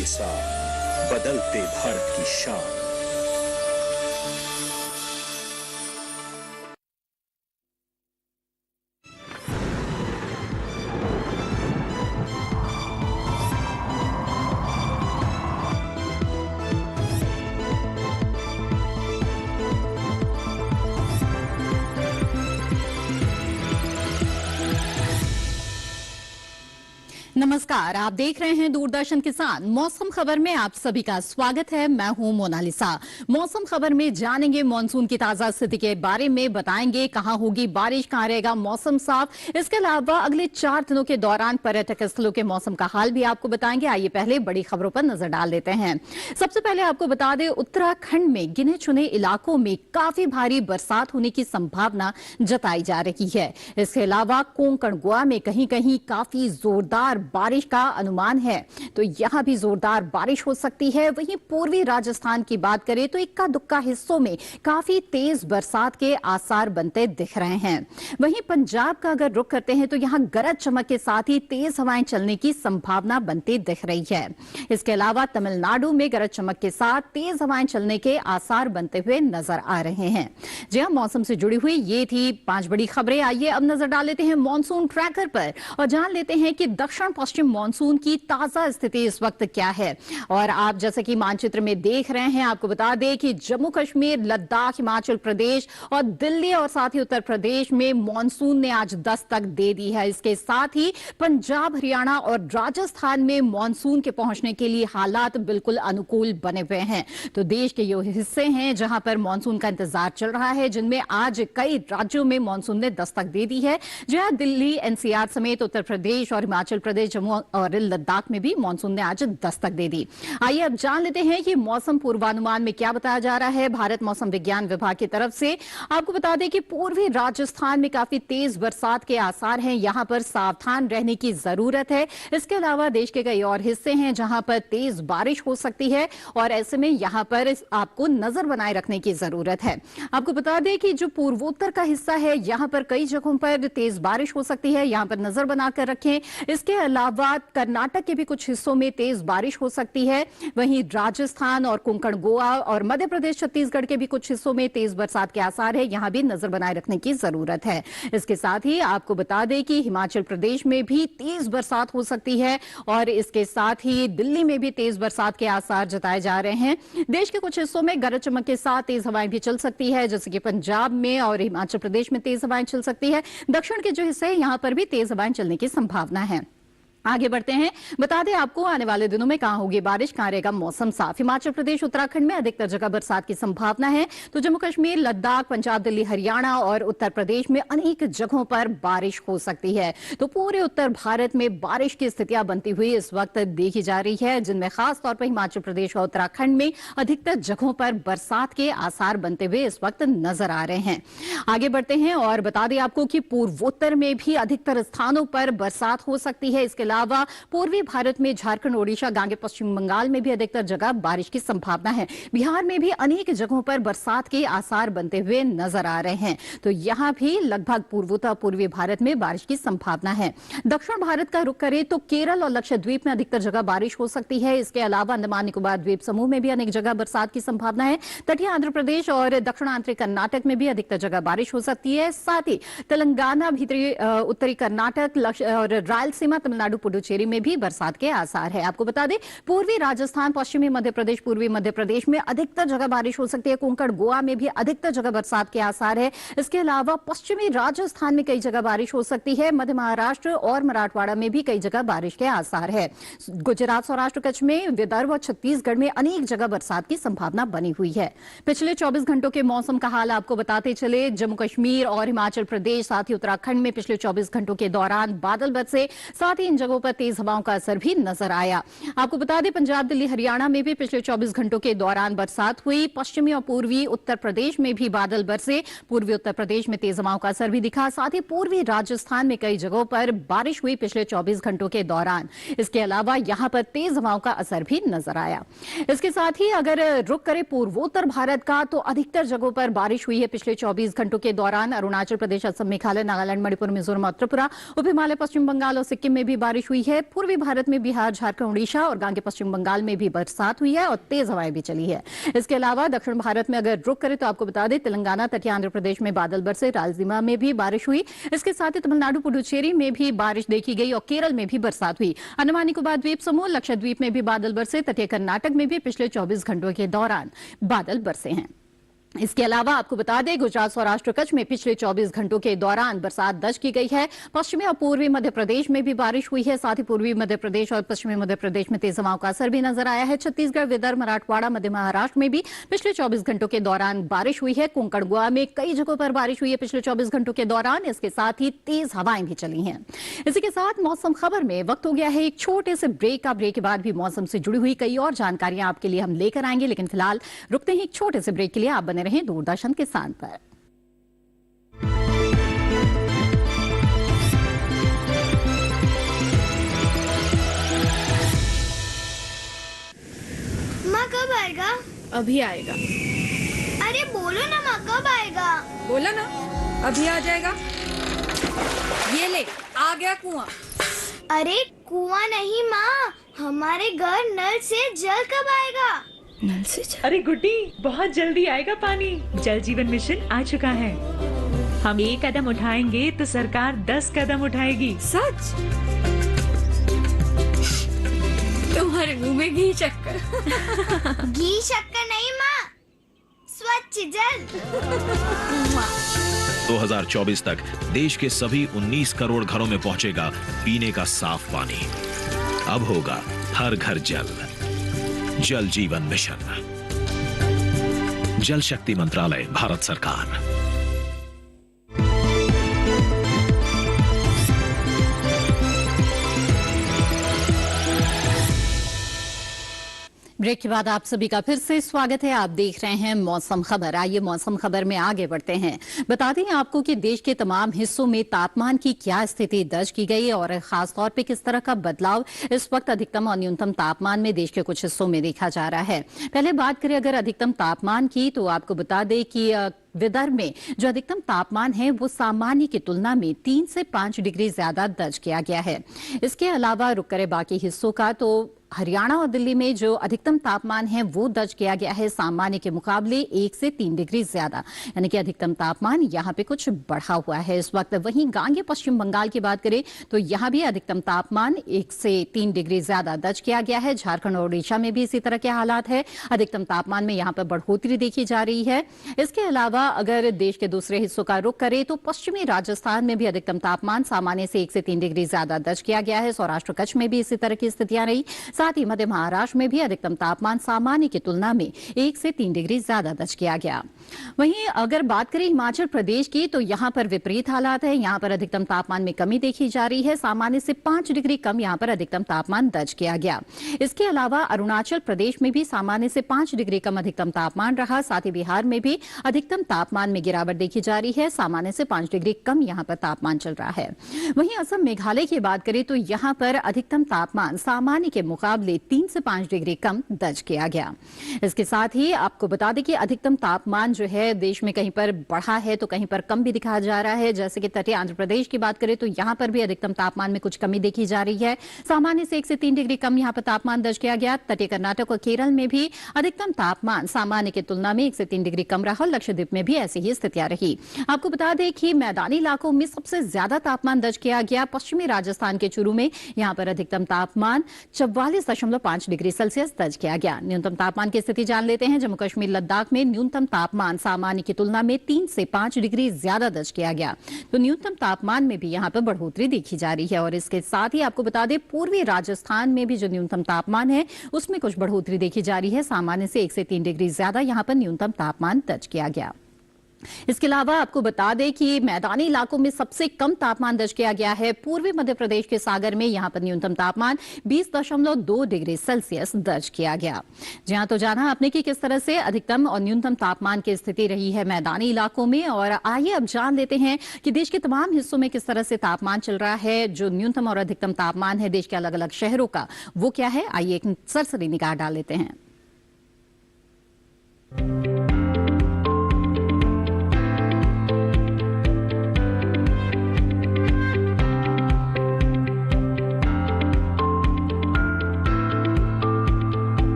के साथ बदलते भारत की शान। नमस्कार, आप देख रहे हैं दूरदर्शन किसान। मौसम खबर में आप सभी का स्वागत है। मैं हूं मोनालिसा। मौसम खबर में जानेंगे मानसून की ताजा स्थिति के बारे में, बताएंगे कहां होगी बारिश, कहां रहेगा मौसम साफ। इसके अलावा अगले 4 दिनों के दौरान पर्यटक स्थलों के मौसम का हाल भी आपको बताएंगे। आइए पहले बड़ी खबरों पर नजर डाल देते हैं। सबसे पहले आपको बता दें, उत्तराखंड में गिने चुने इलाकों में काफी भारी बरसात होने की संभावना जताई जा रही है। इसके अलावा कोंकण गोवा में कहीं कहीं काफी जोरदार बारिश का अनुमान है, तो यहां भी जोरदार बारिश हो सकती है। वहीं पूर्वी राजस्थान की बात करें तो इक्का दुक्का हिस्सों में काफी तेज बरसात के आसार बनते दिख रहे हैं। वहीं पंजाब का अगर रुख करते हैं तो यहां गरज चमक के साथ ही तेज हवाएं चलने की संभावना बनती दिख रही है। इसके अलावा तमिलनाडु में गरज चमक के साथ तेज हवाएं चलने के आसार बनते हुए नजर आ रहे हैं। जी हां, मौसम से जुड़ी हुई ये थी 5 बड़ी खबरें। आइए अब नजर डाल लेते हैं मॉनसून ट्रैकर पर और जान लेते हैं कि दक्षिण पश्चिम मानसून की ताजा स्थिति इस वक्त क्या है। और आप जैसे कि मानचित्र में देख रहे हैं, आपको बता दें कि जम्मू कश्मीर, लद्दाख, हिमाचल प्रदेश और दिल्ली और साथ ही उत्तर प्रदेश में मानसून ने आज दस्तक दे दी है। इसके साथ ही पंजाब, हरियाणा और राजस्थान में मानसून के पहुंचने के लिए हालात बिल्कुल अनुकूल बने हुए हैं। तो देश के ये हिस्से हैं जहां पर मानसून का इंतजार चल रहा है, जिनमें आज कई राज्यों में मानसून ने दस्तक दे दी है। जहां दिल्ली, एनसीआर समेत उत्तर प्रदेश और हिमाचल प्रदेश, जम्मू और लद्दाख में भी मानसून ने आज दस्तक दे दी। आइए अब जान लेते हैं कि मौसम पूर्वानुमान में क्या बताया जा रहा है भारत मौसम विज्ञान विभाग की तरफ से। आपको बता दें कि पूर्वी राजस्थान में काफी तेज बरसात के आसार हैं, यहां पर सावधान रहने की जरूरत है। इसके अलावा देश के कई और हिस्से हैं जहां पर तेज बारिश हो सकती है और ऐसे में यहां पर आपको नजर बनाए रखने की जरूरत है। आपको बता दें कि जो पूर्वोत्तर का हिस्सा है, यहां पर कई जगहों पर तेज बारिश हो सकती है, यहां पर नजर बनाकर रखें। इसके अलावा कर्नाटक के भी कुछ हिस्सों में तेज बारिश हो सकती है। वहीं राजस्थान और कोंकण गोवा और मध्य प्रदेश, छत्तीसगढ़ के भी कुछ हिस्सों में तेज बरसात के आसार है, यहां भी नजर बनाए रखने की जरूरत है। इसके साथ ही आपको बता दें कि हिमाचल प्रदेश में भी तेज बरसात हो सकती है और इसके साथ ही दिल्ली में भी तेज बरसात के आसार जताए जा रहे हैं। देश के कुछ हिस्सों में गरज चमक के साथ तेज हवाएं भी चल सकती है, जैसे कि पंजाब में और हिमाचल प्रदेश में तेज हवाएं चल सकती है। दक्षिण के जो हिस्से हैं यहां पर भी तेज हवाएं चलने की संभावना है। आगे बढ़ते हैं, बता दें आपको आने वाले दिनों में कहां होगी बारिश, कहां रहेगा मौसम साफ। हिमाचल प्रदेश, उत्तराखंड में अधिकतर जगह बरसात की संभावना है, तो जम्मू कश्मीर, लद्दाख, पंजाब, दिल्ली, हरियाणा और उत्तर प्रदेश में अनेक जगहों पर बारिश हो सकती है। तो पूरे उत्तर भारत में बारिश की स्थितियां बनती हुई इस वक्त देखी जा रही है, जिनमें खासतौर पर हिमाचल प्रदेश और उत्तराखंड में अधिकतर जगहों पर बरसात के आसार बनते हुए इस वक्त नजर आ रहे हैं। आगे बढ़ते हैं और बता दें आपको कि पूर्वोत्तर में भी अधिकतर स्थानों पर बरसात हो सकती है। इसके अलावा पूर्वी भारत में झारखंड, ओडिशा, गांगे पश्चिम बंगाल में भी अधिकतर जगह बारिश की संभावना है। बिहार में भी अनेक जगहों पर बरसात के आसार बनते हुए नजर आ रहे हैं, तो यहां भी लगभग पूर्वोत्तर पूर्वी भारत में बारिश की संभावना है। दक्षिण भारत का रुख करें तो केरल और लक्षद्वीप में अधिकतर जगह बारिश हो सकती है। इसके अलावा अंडमान निकोबार द्वीप समूह में भी अनेक जगह बरसात की संभावना है। तटीय आंध्र प्रदेश और दक्षिणांतरी कर्नाटक में भी अधिकतर जगह बारिश हो सकती है। साथ ही तेलंगाना, भीतरी उत्तरी कर्नाटक और रायलसीमा, तमिलनाडु, पुडुचेरी में भी बरसात के आसार है। आपको बता दें पूर्वी राजस्थान, पश्चिमी मध्य प्रदेश, पूर्वी मध्य प्रदेश में अधिकतर जगह बारिश हो सकती है। कोंकण गोवा में भी अधिकतर जगह बरसात के आसार है। इसके अलावा पश्चिमी राजस्थान में कई जगह बारिश हो सकती है। मध्य महाराष्ट्र और मराठवाड़ा में भी कई जगह बारिश के आसार है। गुजरात, सौराष्ट्र, कच्छ में, विदर्भ और छत्तीसगढ़ में अनेक जगह बरसात की संभावना बनी हुई है। पिछले 24 घंटों के मौसम का हाल आपको बताते चले। जम्मू कश्मीर और हिमाचल प्रदेश, साथ ही उत्तराखंड में पिछले 24 घंटों के दौरान बादल बरसे, साथ ही इन जगहों पर तेज हवाओं का असर भी नजर आया। आपको बता दें पंजाब, दिल्ली, हरियाणा में भी पिछले 24 घंटों के दौरान बरसात हुई। पश्चिमी और पूर्वी उत्तर प्रदेश में भी बादल बरसे, पूर्वी उत्तर प्रदेश में तेज हवाओं का असर भी दिखा। साथ ही पूर्वी राजस्थान में कई जगहों पर बारिश हुई पिछले 24 घंटों के दौरान। इसके अलावा यहां पर तेज हवाओं का असर भी नजर आया। इसके साथ ही अगर रुख करें पूर्वोत्तर भारत का, तो अधिकतर जगहों पर बारिश हुई है पिछले 24 घंटों के दौरान। अरुणाचल प्रदेश, असम, मेघालय, नागालैंड, मणिपुर, मिजोरम और त्रिपुरा, उप हिमालय, पश्चिम बंगाल और सिक्किम में भी बारिश बारिश हुई है। पूर्वी भारत में बिहार, झारखंड, उड़ीसा और गांगे पश्चिम बंगाल में भी बरसात हुई है और तेज हवाएं भी चली है। इसके अलावा दक्षिण भारत में अगर रुक करें तो आपको बता दें, तेलंगाना, तटीय आंध्र प्रदेश में बादल बरसे, रायलसीमा में भी बारिश हुई। इसके साथ ही तमिलनाडु, पुडुचेरी में भी बारिश देखी गई और केरल में भी बरसात हुई। अंडमान निकोबार द्वीप समूह, लक्षद्वीप में भी बादल बरसे। तटीय कर्नाटक में भी पिछले 24 घंटों के दौरान बादल बरसे हैं। इसके अलावा आपको बता दें, गुजरात, सौराष्ट्र, कच्छ में पिछले 24 घंटों के दौरान बरसात दर्ज की गई है। पश्चिमी और पूर्वी मध्य प्रदेश में भी बारिश हुई है। साथ ही पूर्वी मध्य प्रदेश और पश्चिमी मध्य प्रदेश में तेज हवाओं का असर भी नजर आया है। छत्तीसगढ़, विदर्भ, मराठवाड़ा, मध्य महाराष्ट्र में भी पिछले 24 घंटों के दौरान बारिश हुई है। कोंकण, गोवा में कई जगहों पर बारिश हुई है पिछले 24 घंटों के दौरान। इसके साथ ही तेज हवाएं भी चली हैं। इसी के साथ मौसम खबर में वक्त हो गया है एक छोटे से ब्रेक का। ब्रेक के बाद भी मौसम से जुड़ी हुई कई और जानकारियां आपके लिए हम लेकर आएंगे, लेकिन फिलहाल रुकते हैं एक छोटे से ब्रेक के लिए। आप बने रहें दूरदर्शन किसान पर। माँ कब आएगा? अभी आएगा। अरे बोलो ना माँ, कब आएगा? बोला ना, अभी आ जाएगा। ये ले, आ गया कुआं। अरे कुआं नहीं माँ, हमारे घर नल से जल कब आएगा? नल से जल? अरे गुड्डी, बहुत जल्दी आएगा पानी। जल जीवन मिशन आ चुका है। हम एक कदम उठाएंगे तो सरकार 10 कदम उठाएगी। सच? तुम्हारे मुंह में घी शक्कर। घी शक्कर नहीं माँ, स्वच्छ जल। 2024 तक देश के सभी 19 करोड़ घरों में पहुंचेगा पीने का साफ पानी। अब होगा हर घर जल। जल जीवन मिशन, जल शक्ति मंत्रालय, भारत सरकार। ब्रेक के बाद आप सभी का फिर से स्वागत है। आप देख रहे हैं मौसम खबर। आइए मौसम खबर में आगे बढ़ते हैं। बता दें आपको कि देश के तमाम हिस्सों में तापमान की क्या स्थिति दर्ज की गई और खासतौर पे किस तरह का बदलाव इस वक्त अधिकतम और न्यूनतम तापमान में देश के कुछ हिस्सों में देखा जा रहा है। पहले बात करें अगर अधिकतम तापमान की, तो आपको बता दें कि विदर्भ में जो अधिकतम तापमान है वो सामान्य की तुलना में 3 से 5 डिग्री ज्यादा दर्ज किया गया है। इसके अलावा रुक करे बाकी हिस्सों का, तो हरियाणा और दिल्ली में जो अधिकतम तापमान है वो दर्ज किया गया है सामान्य के मुकाबले 1 से 3 डिग्री ज्यादा, यानी कि अधिकतम तापमान यहाँ पे कुछ बढ़ा हुआ है इस वक्त। वहीं गांगे पश्चिम बंगाल की बात करें तो यहाँ भी अधिकतम तापमान 1 से 3 डिग्री ज्यादा दर्ज किया गया है। झारखंड और उड़ीसा में भी इसी तरह के हालात है। अधिकतम तापमान में यहाँ पर बढ़ोतरी देखी जा रही है। इसके अलावा अगर देश के दूसरे हिस्सों का रुख करें तो पश्चिमी राजस्थान में भी अधिकतम तापमान सामान्य से 1 से 3 डिग्री ज्यादा दर्ज किया गया है। सौराष्ट्र, कच्छ में भी इसी तरह की स्थितियां रही। साथ ही मध्य महाराष्ट्र में भी अधिकतम तापमान सामान्य की तुलना में 1 से 3 डिग्री ज्यादा दर्ज किया गया। वहीं अगर बात करें हिमाचल प्रदेश की, तो यहां पर विपरीत हालात है। यहां पर अधिकतम तापमान में कमी देखी जा रही है। सामान्य से 5 डिग्री कम यहां पर अधिकतम तापमान दर्ज किया गया। इसके अलावा अरुणाचल प्रदेश में भी सामान्य से 5 डिग्री कम अधिकतम तापमान रहा। साथ ही बिहार में भी अधिकतम तापमान में गिरावट देखी जा रही है। सामान्य से 5 डिग्री कम यहां पर तापमान चल रहा है। वहीं असम, मेघालय की बात करें तो यहां पर अधिकतम तापमान सामान्य के मुकाबले 3 से 5 डिग्री कम दर्ज किया गया। इसके साथ ही आपको बता दें कि अधिकतम तापमान जो है देश में कहीं पर बढ़ा है तो कहीं पर कम भी दिखाया जा रहा है। जैसे कि तटीय आंध्र प्रदेश की बात करें तो यहां पर भी अधिकतम तापमान में कुछ कमी देखी जा रही है। सामान्य से 1 से 3 डिग्री कम यहां पर तापमान दर्ज किया गया। तटीय कर्नाटक और केरल में भी अधिकतम तापमान सामान्य की तुलना में 1 से 3 डिग्री कम रहा। लक्षद्वीप में भी ऐसी ही स्थितियां रही। आपको बता दें कि मैदानी इलाकों में सबसे ज्यादा तापमान दर्ज किया गया पश्चिमी राजस्थान के चूरू में। यहां पर अधिकतम तापमान 44.5 डिग्री सेल्सियस दर्ज किया गया। न्यूनतम तापमान की स्थिति जान लेते हैं। जम्मू कश्मीर, लद्दाख में न्यूनतम तापमान सामान्य की तुलना में 3 से 5 डिग्री ज्यादा दर्ज किया गया। तो न्यूनतम तापमान में भी यहां पर बढ़ोतरी देखी जा रही है। और इसके साथ ही आपको बता दें पूर्वी राजस्थान में भी जो न्यूनतम तापमान है उसमें कुछ बढ़ोतरी देखी जा रही है। सामान्य से 1 से 3 डिग्री ज्यादा यहां पर न्यूनतम तापमान दर्ज किया गया। इसके अलावा आपको बता दें कि मैदानी इलाकों में सबसे कम तापमान दर्ज किया गया है पूर्वी मध्य प्रदेश के सागर में। यहां पर न्यूनतम तापमान 20.2 डिग्री सेल्सियस दर्ज किया गया। जहां तो जाना आपने कि किस तरह से अधिकतम और न्यूनतम तापमान की स्थिति रही है मैदानी इलाकों में। और आइए अब जान लेते हैं कि देश के तमाम हिस्सों में किस तरह से तापमान चल रहा है। जो न्यूनतम और अधिकतम तापमान है देश के अलग अलग शहरों का, वो क्या है, आइए एक सरसरी निगाह डाल लेते हैं।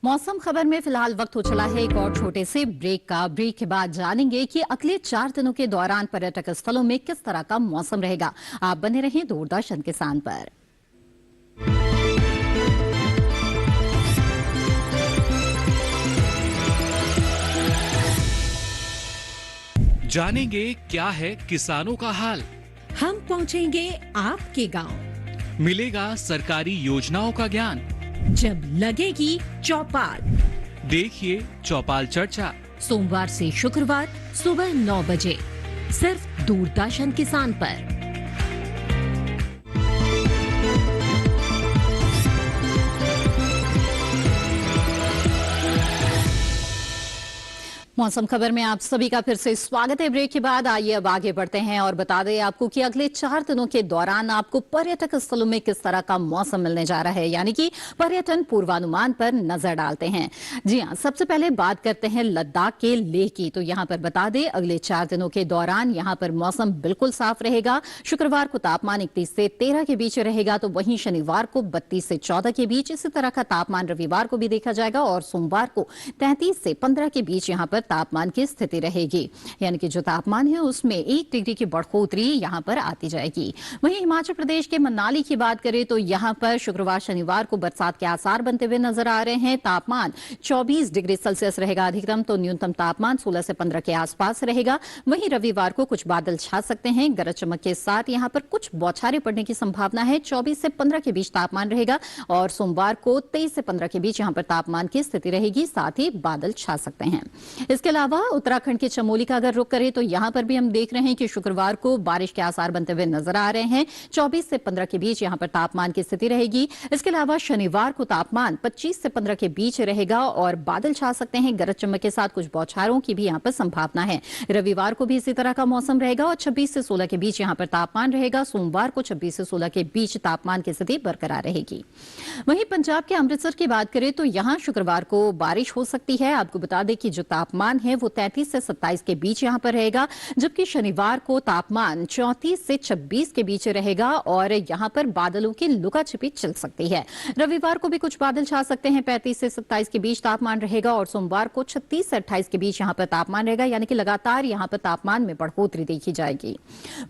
मौसम खबर में फिलहाल वक्त हो चला है एक और छोटे से ब्रेक का। ब्रेक के बाद जानेंगे कि अगले 4 दिनों के दौरान पर्यटक स्थलों में किस तरह का मौसम रहेगा। आप बने रहें दूरदर्शन किसान पर। जानेंगे क्या है किसानों का हाल। हम पहुंचेंगे आपके गांव। मिलेगा सरकारी योजनाओं का ज्ञान। जब लगेगी चौपाल, देखिए चौपाल चर्चा सोमवार से शुक्रवार सुबह 9 बजे सिर्फ दूरदर्शन किसान पर। मौसम खबर में आप सभी का फिर से स्वागत है। ब्रेक के बाद आइए अब आगे बढ़ते हैं और बता दें आपको कि अगले 4 दिनों के दौरान आपको पर्यटक स्थलों में किस तरह का मौसम मिलने जा रहा है, यानी कि पर्यटन पूर्वानुमान पर नजर डालते हैं। जी हां, सबसे पहले बात करते हैं लद्दाख के लेह की। तो यहां पर बता दें अगले 4 दिनों के दौरान यहां पर मौसम बिल्कुल साफ रहेगा। शुक्रवार को तापमान 31 से 13 के बीच रहेगा, तो वहीं शनिवार को 32 से 14 के बीच इसी तरह का तापमान रविवार को भी देखा जाएगा और सोमवार को 33 से 15 के बीच यहां पर तापमान की स्थिति रहेगी, यानी कि जो तापमान है उसमें 1 डिग्री की बढ़ोतरी यहां पर आती जाएगी। वहीं हिमाचल प्रदेश के मनाली की बात करें तो यहां पर शुक्रवार शनिवार को बरसात के आसार बनते हुए नजर आ रहे हैं। तापमान 24 डिग्री सेल्सियस रहेगा अधिकतम, तो न्यूनतम तापमान 16 से 15 के आसपास रहेगा। वहीं रविवार को कुछ बादल छा सकते हैं, गरज चमक के साथ यहां पर कुछ बौछारें पड़ने की संभावना है। 24 से 15 के बीच तापमान रहेगा और सोमवार को 23 से 15 के बीच यहां पर तापमान की स्थिति रहेगी, साथ ही बादल छा सकते हैं। इसके अलावा उत्तराखंड के चमोली का अगर रुख करें तो यहां पर भी हम देख रहे हैं कि शुक्रवार को बारिश के आसार बनते हुए नजर आ रहे हैं। 24 से 15 के बीच यहां पर तापमान की स्थिति रहेगी। इसके अलावा शनिवार को तापमान 25 से 15 के बीच रहेगा और बादल छा सकते हैं, गरज चमक के साथ कुछ बौछारों की भी यहां पर संभावना है। रविवार को भी इसी तरह का मौसम रहेगा और 26 से 16 के बीच यहां पर तापमान रहेगा। सोमवार को 26 से 16 के बीच तापमान की स्थिति बरकरार रहेगी। वहीं पंजाब के अमृतसर की बात करें तो यहां शुक्रवार को बारिश हो सकती है। आपको बता दें कि जो तापमान है वो 33 से 27 के बीच यहां पर रहेगा, जबकि शनिवार को तापमान 34 से 26 के बीच रहेगा और यहां पर बादलों की लुकाछिपी चल सकती है। रविवार को भी कुछ बादल छा सकते हैं, 35 से 27 के बीच तापमान रहेगा और सोमवार को 36 से 28 के बीच यहां पर तापमान रहेगा, यानी कि लगातार यहां पर तापमान में बढ़ोतरी देखी जाएगी।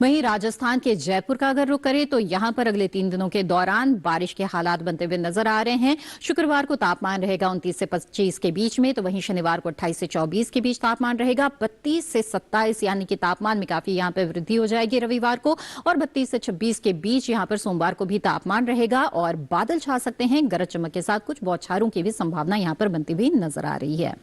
वहीं राजस्थान के जयपुर का अगर रुख करें तो यहां पर अगले 3 दिनों के दौरान बारिश के हालात बनते हुए नजर आ रहे हैं। शुक्रवार को तापमान रहेगा 29 से 25 के बीच में, तो वहीं शनिवार को 28 से 24 के बीच तापमान रहेगा। 32 से 27 यानी कि तापमान में काफी यहां पर वृद्धि हो जाएगी रविवार को और 32 से 26 के बीच यहां पर सोमवार को भी तापमान रहेगा और बादल छा सकते हैं, गरज चमक के साथ कुछ बौछारों की भी संभावना यहां पर बनती हुई नजर आ रही है।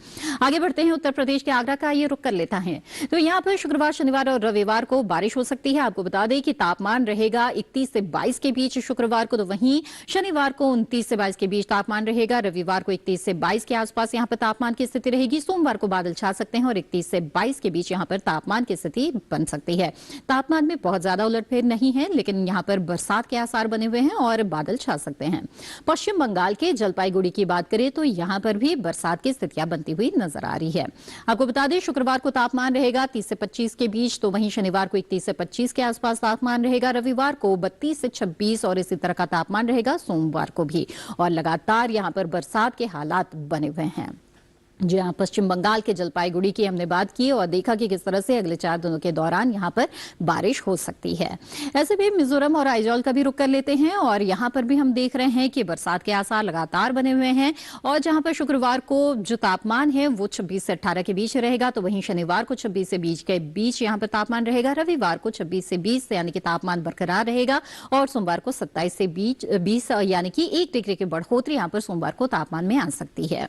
आगे बढ़ते हैं, उत्तर प्रदेश के आगरा का ये रुख कर लेता है। तो यहां पर शुक्रवार शनिवार और रविवार को बारिश हो सकती है। आपको बता दें कि तापमान रहेगा 31 से 22 के बीच शुक्रवार को, तो वहीं शनिवार को 29 से 22 के बीच तापमान रहेगा। रविवार को 31 से 22 के आसपास यहां पर तापमान की स्थिति रहेगी। सोमवार को बादल छा सकते हैं और 31 से 22 के बीच यहां पर तापमान की स्थिति बन सकती है। तापमान में बहुत ज्यादा उलटफेर नहीं है, लेकिन यहां पर बरसात के आसार बने हुए हैं और बादल छा सकते हैं। पश्चिम बंगाल के जलपाईगुड़ी की बात करें तो यहां पर भी बरसात की स्थितियां बनती हुई नजर आ रही है। आपको बता दें शुक्रवार को तापमान रहेगा 30 से 25 के बीच, तो वहीं शनिवार को 31 से 25 के आसपास तापमान रहेगा। रविवार को 32 से 26 और इसी तरह का तापमान रहेगा सोमवार को भी, और लगातार यहां पर बरसात के हालात बने हुए हैं। जी हाँ, पश्चिम बंगाल के जलपाईगुड़ी की हमने बात की और देखा कि किस तरह से अगले 4 दिनों के दौरान यहाँ पर बारिश हो सकती है। ऐसे भी मिजोरम और आइजॉल का भी रुख कर लेते हैं और यहाँ पर भी हम देख रहे हैं कि बरसात के आसार लगातार बने हुए हैं और जहाँ पर शुक्रवार को जो तापमान है वो 26 से 18 के बीच रहेगा, तो वहीं शनिवार को 26 से 20 के बीच यहाँ पर तापमान रहेगा। रविवार को 26 से 20 यानी कि तापमान बरकरार रहेगा और सोमवार को 27 से 20 यानी कि 1 डिग्री की बढ़ोतरी यहाँ पर सोमवार को तापमान में आ सकती है।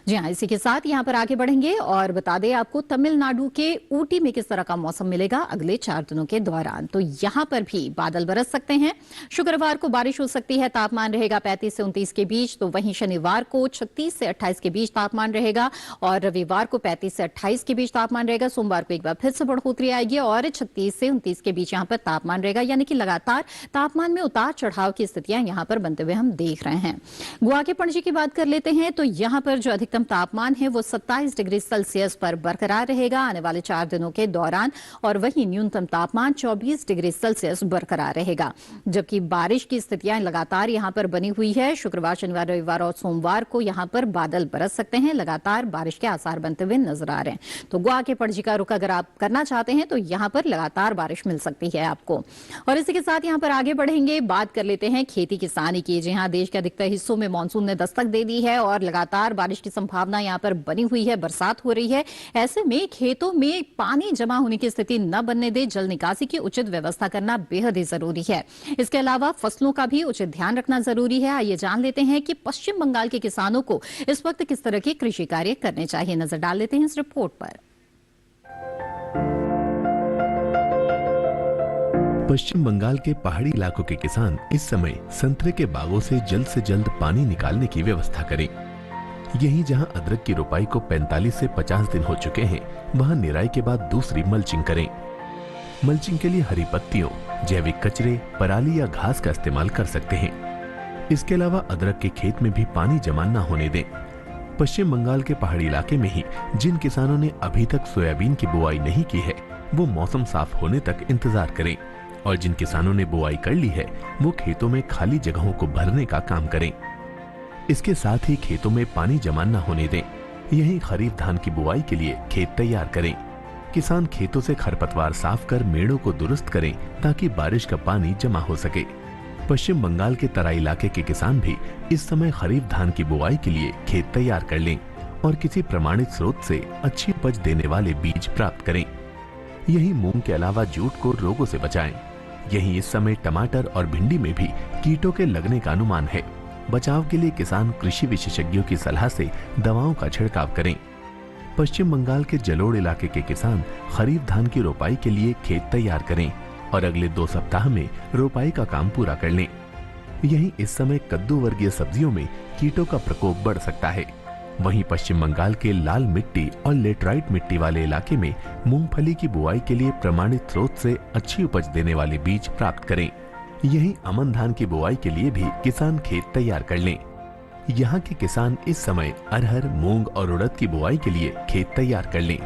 जी हाँ, इसी के साथ यहां पर आगे बढ़ेंगे और बता दें आपको तमिलनाडु के ऊटी में किस तरह का मौसम मिलेगा अगले 4 दिनों के दौरान। तो यहां पर भी बादल बरस सकते हैं। शुक्रवार को बारिश हो सकती है, तापमान रहेगा 35 से 29 के बीच, तो वहीं शनिवार को 36 से 28 के बीच तापमान रहेगा और रविवार को 35 से 28 के बीच तापमान रहेगा। सोमवार को एक बार फिर से बढ़ोतरी आएगी और 36 से 29 के बीच यहां पर तापमान रहेगा, यानी कि लगातार तापमान में उतार चढ़ाव की स्थितियां यहां पर बनते हुए हम देख रहे हैं। गोवा के पणजी की बात कर लेते हैं तो यहां पर जो अधिकतम तापमान तापमान है वो 27 डिग्री सेल्सियस पर बरकरार रहेगा आने वाले 4 दिनों के दौरान, और वहीं न्यूनतम तापमान 24 डिग्री सेल्सियस बरकरार रहेगा। जबकि बारिश की स्थितियां लगातार यहां पर बनी हुई है। शुक्रवार, शनिवार, रविवार और सोमवार को यहां पर बादल बरस सकते हैं। लगातार बारिश के आसार बनते हुए नजर आ रहे हैं। तो गोवा के पणजी का रुख अगर आप करना चाहते हैं तो यहां पर लगातार बारिश मिल सकती है आपको। और इसी के साथ यहां पर आगे बढ़ेंगे, बात कर लेते हैं खेती किसानी की। जी हां, देश के अधिकतर हिस्सों में मानसून ने दस्तक दे दी है और लगातार बारिश की संभावना यहां पर बनी हुई है, बरसात हो रही है। ऐसे में खेतों में पानी जमा होने की स्थिति न बनने दे, जल निकासी की उचित व्यवस्था करना बेहद ही जरूरी है। इसके अलावा फसलों का भी उचित ध्यान रखना जरूरी है। आइए जान लेते हैं कि पश्चिम बंगाल के किसानों को इस वक्त किस तरह के कृषि कार्य करने चाहिए। नजर डाल लेते हैं इस रिपोर्ट पर। पश्चिम बंगाल के पहाड़ी इलाकों के किसान इस समय संतरे के बागों से जल्द पानी निकालने की व्यवस्था करें। यहीं जहां अदरक की रोपाई को 45 से 50 दिन हो चुके हैं, वहां निराई के बाद दूसरी मल्चिंग करें। मल्चिंग के लिए हरी पत्तियों, जैविक कचरे, पराली या घास का इस्तेमाल कर सकते हैं। इसके अलावा अदरक के खेत में भी पानी जमा न होने दें। पश्चिम बंगाल के पहाड़ी इलाके में ही जिन किसानों ने अभी तक सोयाबीन की बुआई नहीं की है, वो मौसम साफ होने तक इंतजार करें, और जिन किसानों ने बुआई कर ली है वो खेतों में खाली जगहों को भरने का काम करें। इसके साथ ही खेतों में पानी जमा न होने दें। यहीं खरीफ धान की बुआई के लिए खेत तैयार करें। किसान खेतों से खरपतवार साफ कर मेड़ों को दुरुस्त करें ताकि बारिश का पानी जमा हो सके। पश्चिम बंगाल के तराई इलाके के किसान भी इस समय खरीफ धान की बुआई के लिए खेत तैयार कर लें और किसी प्रमाणित स्रोत से अच्छी उपज देने वाले बीज प्राप्त करें। यहीं मूंग के अलावा जूट को रोगों से बचाएं। यहीं इस समय टमाटर और भिंडी में भी कीटों के लगने का अनुमान है। बचाव के लिए किसान कृषि विशेषज्ञों की सलाह से दवाओं का छिड़काव करें। पश्चिम बंगाल के जलोढ़ इलाके के किसान खरीफ धान की रोपाई के लिए खेत तैयार करें और अगले 2 सप्ताह में रोपाई का काम पूरा कर लें। यहीं इस समय कद्दू वर्गीय सब्जियों में कीटों का प्रकोप बढ़ सकता है। वहीं पश्चिम बंगाल के लाल मिट्टी और लेटराइट मिट्टी वाले इलाके में मूंगफली की बुआई के लिए प्रमाणित स्रोत से अच्छी उपज देने वाले बीज प्राप्त करें। यहीं अमन धान की बुआई के लिए भी किसान खेत तैयार कर लें। यहाँ के किसान इस समय अरहर, मूंग और उड़द की बुआई के लिए खेत तैयार कर लें।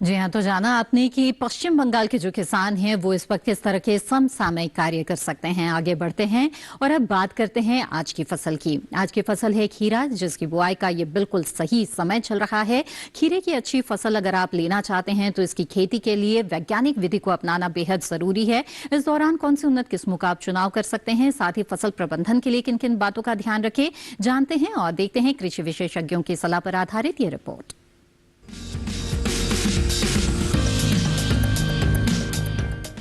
जी हाँ, तो जाना आपने कि पश्चिम बंगाल के जो किसान हैं वो इस वक्त किस तरह के समसामयिक कार्य कर सकते हैं। आगे बढ़ते हैं और अब बात करते हैं आज की फसल की। आज की फसल है खीरा, जिसकी बुआई का ये बिल्कुल सही समय चल रहा है। खीरे की अच्छी फसल अगर आप लेना चाहते हैं तो इसकी खेती के लिए वैज्ञानिक विधि को अपनाना बेहद जरूरी है। इस दौरान कौन सी उन्नत किस्मों का आप चुनाव कर सकते हैं, साथ ही फसल प्रबंधन के लिए किन किन बातों का ध्यान रखें, जानते हैं और देखते हैं कृषि विशेषज्ञों की सलाह पर आधारित ये रिपोर्ट।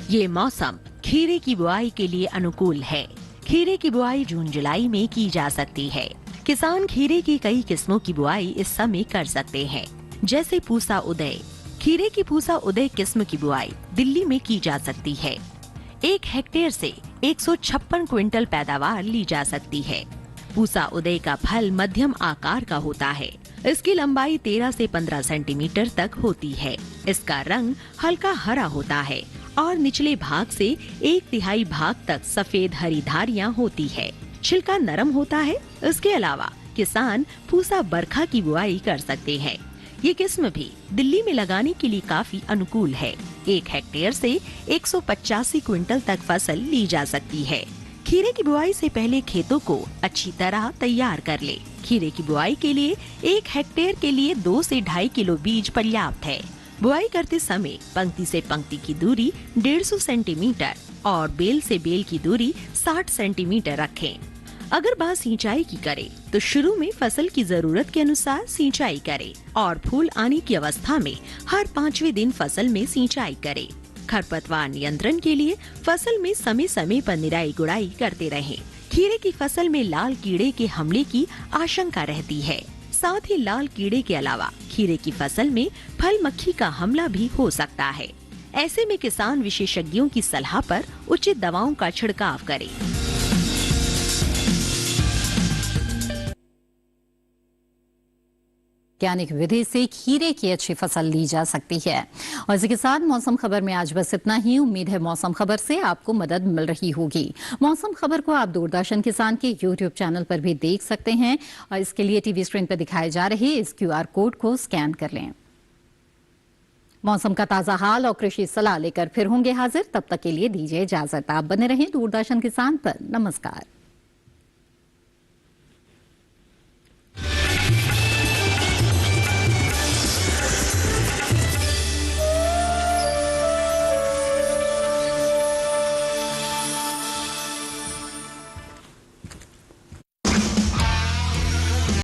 ये मौसम खीरे की बुआई के लिए अनुकूल है। खीरे की बुआई जून जुलाई में की जा सकती है। किसान खीरे की कई किस्मों की बुआई इस समय कर सकते हैं, जैसे पूसा उदय। खीरे की पूसा उदय किस्म की बुआई दिल्ली में की जा सकती है। 1 हेक्टेयर से 156 क्विंटल पैदावार ली जा सकती है। पूसा उदय का फल मध्यम आकार का होता है। इसकी लंबाई 13 से 15 सेंटीमीटर तक होती है। इसका रंग हल्का हरा होता है और निचले भाग से 1/3 भाग तक सफेद हरी धारियां होती है। छिलका नरम होता है। इसके अलावा किसान पूसा बरखा की बुआई कर सकते हैं। ये किस्म भी दिल्ली में लगाने के लिए काफी अनुकूल है। 1 हेक्टेयर से 185 क्विंटल तक फसल ली जा सकती है। खीरे की बुआई से पहले खेतों को अच्छी तरह तैयार कर ले। खीरे की बुआई के लिए 1 हेक्टेयर के लिए 2 से 2.5 किलो बीज पर्याप्त है। बुआई करते समय पंक्ति से पंक्ति की दूरी 150 सेंटीमीटर और बेल से बेल की दूरी 60 सेंटीमीटर रखें। अगर बात सिंचाई की करें तो शुरू में फसल की जरूरत के अनुसार सिंचाई करें और फूल आने की अवस्था में हर 5वें दिन फसल में सिंचाई करें। खरपतवार नियंत्रण के लिए फसल में समय समय पर निराई गुड़ाई करते रहें। खीरे की फसल में लाल कीड़े के हमले की आशंका रहती है। साथ ही लाल कीड़े के अलावा खीरे की फसल में फल मक्खी का हमला भी हो सकता है। ऐसे में किसान विशेषज्ञों की सलाह पर उचित दवाओं का छिड़काव करें। वैज्ञानिक विधि से खीरे की अच्छी फसल ली जा सकती है। और इसी के साथ मौसम खबर में आज बस इतना ही। उम्मीद है मौसम खबर से आपको मदद मिल रही होगी। मौसम खबर को आप दूरदर्शन किसान के YouTube चैनल पर भी देख सकते हैं और इसके लिए टीवी स्क्रीन पर दिखाए जा रहे इस QR कोड को स्कैन कर लें। मौसम का ताजा हाल और कृषि सलाह लेकर फिर होंगे हाजिर। तब तक के लिए दीजिए इजाजत। आप बने रहें दूरदर्शन किसान पर। नमस्कार।